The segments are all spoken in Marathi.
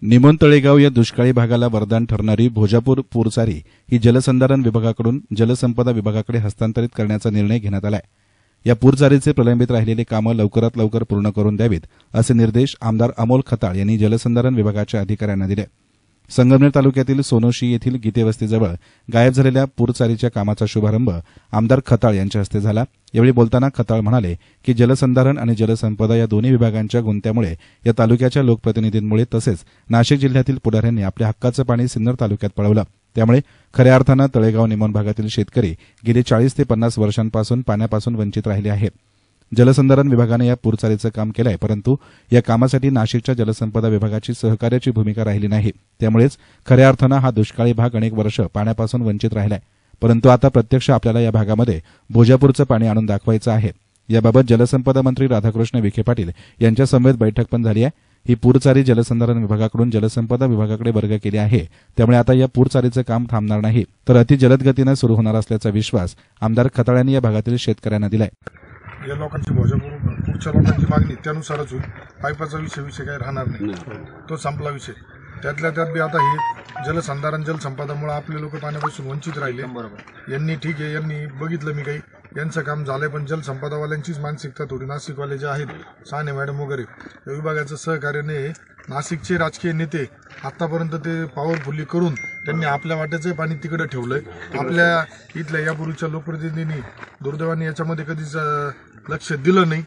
निमोण तळेगाव या दुष्काळी भागाला वरदान ठरणारी भोजापूर पूरचारी ही जलसंधारण विभागाकडून जलसंपदा विभागाकडे हस्तांतरित करण्याचा निर्णय घेण्यात आला आहे। या पूरचारीचे प्रलंबित राहिलेले कामं लवकरात लवकर पूर्ण करून द्यावीत असे निर्देश आमदार अमोल खताळ यांनी जलसंधारण विभागाच्या अधिकाऱ्यांना दिले। संगमनेर तालुक्यातील सोनोशी येथील गीतेवस्तीजवळ गायब झालेल्या पूरचारीच्या कामाचा शुभारंभ आमदार खताळ यांच्या हस्ते झाला। यावेळी बोलताना खताळ म्हणाले की जलसंधारण आणि जलसंपदा या दोन्ही विभागांच्या गुंत्यामुळे या तालुक्याच्या लोकप्रतिनिधींमुळे तसेच नाशिक जिल्ह्यातील पुढाऱ्यांनी आपल्या हक्काचं पाणी सिन्नर तालुक्यात पळवलं। त्यामुळे खऱ्या अर्थानं तळेगाव निमोण भागातील शेतकरी गेली 40 ते 50 वर्षांपासून पाण्यापासून वंचित राहिले आहेत। जलसंधारण विभागाने या पूरचारीचं काम केलंय, परंतु या कामासाठी नाशिकच्या जलसंपदा विभागाची सहकार्याची भूमिका राहिली नाही। त्यामुळेच खऱ्या अर्थानं हा दुष्काळी भाग अनेक वर्ष पाण्यापासून वंचित राहिलाय। परंतु आता प्रत्यक्ष आपल्याला या भागामध्ये भोजापूरचं पाणी आणून दाखवायचं आहे। याबाबत जलसंपदा मंत्री राधाकृष्ण विखे पाटील यांच्या समवेत बैठक पण झाली आहे। ही पूरचारी जलसंधारण विभागाकडून जलसंपदा विभागाकडे वर्ग केली आहे। त्यामुळे आता या पूरचारीचं काम थांबणार नाही, तर अतिजलद गतीनं सुरू होणार असल्याचा विश्वास आमदार खताळ यांनी या भागातील शेतकऱ्यांना दिलाय। या लोकांची भोजापूरच्या लोकांची मागणी त्यानुसारच होईल। पाईपाचा विषय काही राहणार नाही, तो संपला विषय। त्यातल्या त्यात बी आता हे जलसंधारण जलसंपदामुळे आपले लोक पाण्यापासून वंचित राहिले। यांनी ठीक आहे, यांनी बघितलं मी काही यांचं काम झालंय, पण जलसंपदावाल्यांचीच मानसिकता थोडी नाशिकवाले जे आहेत साने मॅडम वगैरे या विभागाचं सहकार्याने नाशिकचे राजकीय नेते आतापर्यंत ते पॉवरफुली करून त्यांनी आपल्या वाट्याचं पाणी तिकडे ठेवलंय। आपल्या इथल्या यापूर्वीच्या लोकप्रतिनिधींनी दुर्दैवाने याच्यामध्ये कधीच लक्ष दिलं नाही।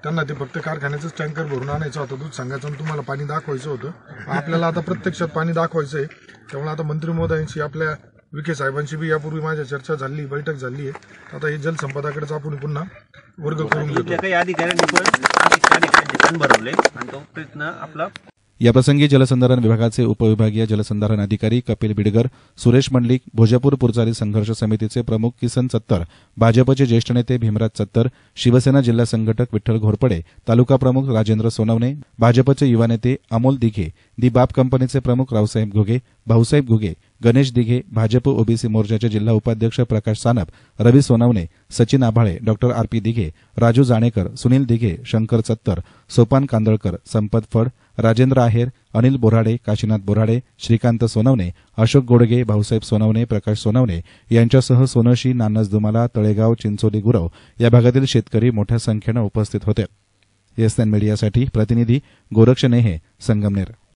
त्यांना ते फक्त कारखान्याचंच टँकर भरून आणायचं होतं, दूध सांगायचं आणि तुम्हाला पाणी दाखवायचं होतं। आपल्याला आता प्रत्यक्षात पाणी दाखवायचं आहे। त्यामुळे आता मंत्री महोदयांशी आपल्या विखे साहेबांशी बी यापूर्वी माझ्या चर्चा झाली, बैठक झाली आहे। आता हे जलसंपदाकडेच आपण पुन्हा वर्ग करून घेतो। काही अधिकाऱ्यांनी पण भरवले आणि तो प्रयत्न आपला। याप्रसंगी जलसंधारण विभागाचे उपविभागीय जलसंधारण अधिकारी कपिल बिडगर, सुरेश मंडलिक, भोजापूर पूरचारी संघर्ष समितीचे प्रमुख किसन चत्तर, भाजपचे ज्येष्ठ नेते भीमराज चत्तर, शिवसेना जिल्हा संघटक विठ्ठल घोरपडे, तालुका प्रमुख राजेंद्र सोनवणे, भाजपचे युवा नेते अमोल दिघे, दी बाप कंपनीचे प्रमुख रावसाहेब घुगे, भाऊसाहेब घुगे, गणेश दिघे, भाजप ओबीसी मोर्चाचे जिल्हा उपाध्यक्ष प्रकाश सानप, रवी सोनवणे, सचिन आभाळे, डॉक्टर आर.पी. दिघे, राजू जाणेकर, सुनील दिघे, शंकर चत्तर, सोपान कांदळकर, संपत फड, राजेंद्र आहेर, अनिल बोराडे, काशीनाथ बोराडे, श्रीकांत सोनवणे, अशोक गोडगे, भाऊसाहेब सोनवणे, प्रकाश सोनवणे यांच्यासह सोनोशी, नानस दुमाला, तळेगाव, चिंचोली, गुरव या भागातील शेतकरी मोठ्या संख्येनं उपस्थित होते। एसएन मीडियासाठी प्रतिनिधी गोरक्ष नेहे, संगमनेर।